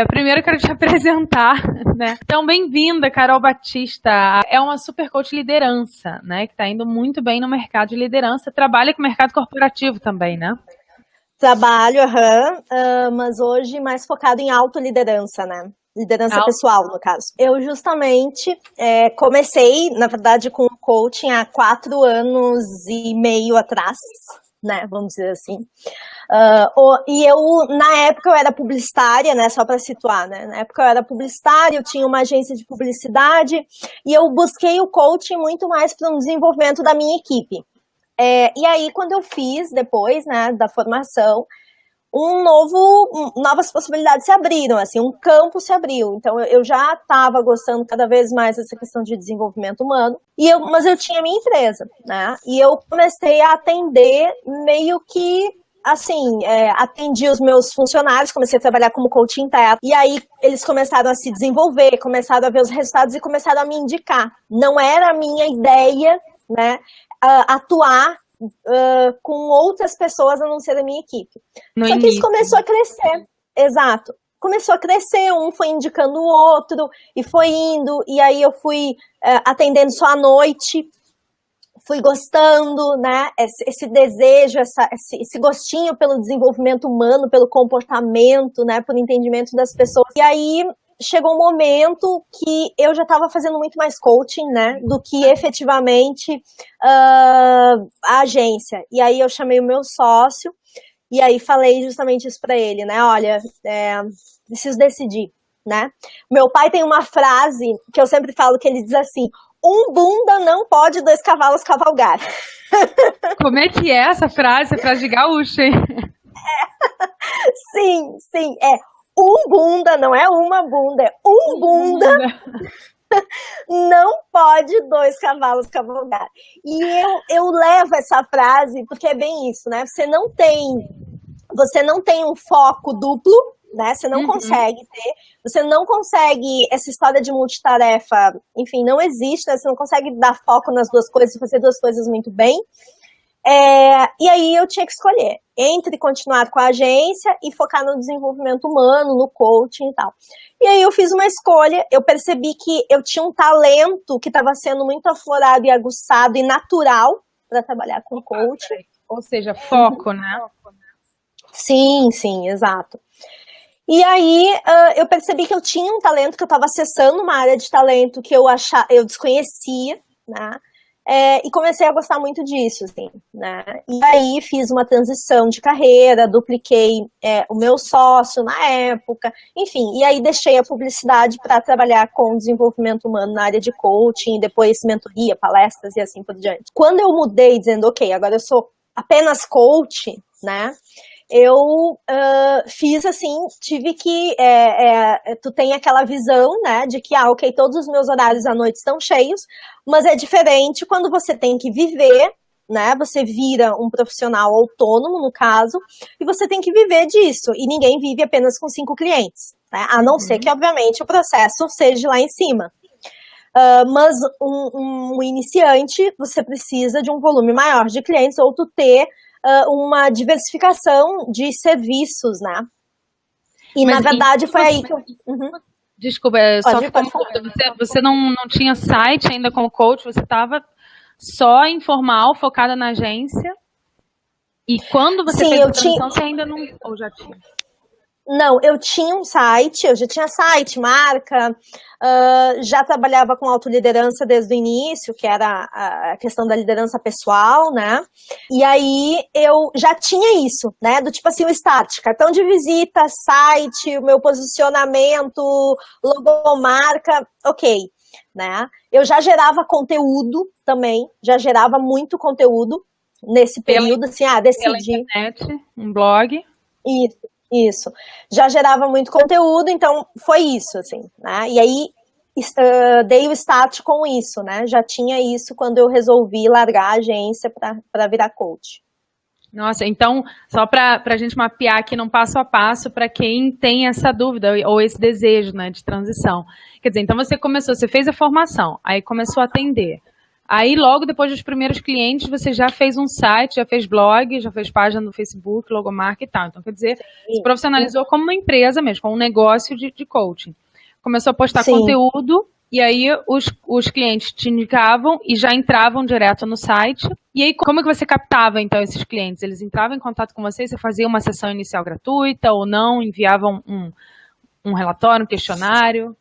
Primeiro eu quero te apresentar, né? Então, bem-vinda, Carol Batista. É uma super coach de liderança, né? Que está indo muito bem no mercado de liderança. Trabalha com o mercado corporativo também, né? Trabalho, mas hoje mais focado em autoliderança, né? Liderança pessoal, no caso. Eu justamente comecei, na verdade, com o coaching há 4 anos e meio atrás, né? Vamos dizer assim. Na época, eu era publicitária, né? Só para situar, né? Na época, eu era publicitária, eu tinha uma agência de publicidade e eu busquei o coaching muito mais para um desenvolvimento da minha equipe. E aí, quando eu fiz, depois, né, da formação, novas possibilidades se abriram, assim, um campo se abriu. Então, eu já estava gostando cada vez mais dessa questão de desenvolvimento humano, mas eu tinha minha empresa, né? E eu comecei a atender meio que, assim, atendi os meus funcionários, comecei a trabalhar como coach interno, e aí eles começaram a se desenvolver, começaram a ver os resultados e começaram a me indicar. Não era a minha ideia, né, atuar com outras pessoas a não ser da minha equipe. Só que isso começou a crescer. Exato. Começou a crescer, um foi indicando o outro, e foi indo, e aí eu fui atendendo só à noite, fui gostando, né, esse desejo, esse gostinho pelo desenvolvimento humano, pelo comportamento, né, por entendimento das pessoas. E aí chegou um momento que eu já estava fazendo muito mais coaching, né, do que efetivamente a agência. E aí eu chamei o meu sócio e aí falei justamente isso para ele, né, olha, preciso decidir, né. Meu pai tem uma frase que eu sempre falo, que ele diz assim: um bunda não pode 2 cavalos cavalgar. Como é que é essa frase? É frase de gaúcha, hein? Sim, um bunda, não é uma bunda, é um bunda não pode 2 cavalos cavalgar. E eu levo essa frase porque é bem isso, né? Você não tem um foco duplo, né? Você não consegue ter, você não consegue, essa história de multitarefa, enfim, não existe, né? Você não consegue dar foco nas 2 coisas e fazer 2 coisas muito bem. E aí eu tinha que escolher entre continuar com a agência e focar no desenvolvimento humano, no coaching e tal. E aí eu fiz uma escolha, eu percebi que eu tinha um talento que estava sendo muito aflorado e aguçado e natural para trabalhar com coaching. Ou seja, foco, né? Sim, exato. E aí eu percebi que eu tinha um talento, que eu estava acessando uma área de talento que eu desconhecia, né? E comecei a gostar muito disso, assim, né? E aí fiz uma transição de carreira, dupliquei o meu sócio na época, enfim, e aí deixei a publicidade para trabalhar com desenvolvimento humano na área de coaching, depois mentoria, palestras e assim por diante. Quando eu mudei, dizendo, ok, agora eu sou apenas coach, né? Eu fiz assim, tive que, tu tem aquela visão, né, de que, ok, todos os meus horários à noite estão cheios, mas é diferente quando você tem que viver, né, você vira um profissional autônomo, no caso, e você tem que viver disso, e ninguém vive apenas com 5 clientes, né, a não ser que, obviamente, o processo seja lá em cima. Mas um iniciante, você precisa de um volume maior de clientes, ou tu ter uma diversificação de serviços, né? E, mas, na verdade, foi aí que eu... Desculpa, você não tinha site ainda como coach, você estava só informal, focada na agência, e quando você fez a transição, você ainda não... Ou já tinha? Não, eu tinha um site, eu já tinha site, marca, já trabalhava com autoliderança desde o início, que era a questão da liderança pessoal, né? E aí eu já tinha isso, né? Do tipo assim, o start, cartão de visita, site, o meu posicionamento, logomarca, ok, né? Eu já gerava conteúdo também, já gerava muito conteúdo nesse período, assim, decidi. Pela internet, um blog. Isso, já gerava muito conteúdo, então foi isso, assim, né, e aí dei o start com isso, né, já tinha isso quando eu resolvi largar a agência para virar coach. Nossa, então, só para a gente mapear aqui num passo a passo, para quem tem essa dúvida ou esse desejo, né, de transição. Quer dizer, então você fez a formação, aí começou a atender. Aí, logo depois dos primeiros clientes, você já fez um site, já fez blog, já fez página no Facebook, logomarca e tal. Então, quer dizer, se profissionalizou como uma empresa mesmo, como um negócio de coaching. Começou a postar conteúdo, e aí os clientes te indicavam e já entravam direto no site. E aí, como é que você captava, então, esses clientes? Eles entravam em contato com você, você fazia uma sessão inicial gratuita ou não? Enviavam um relatório, um questionário?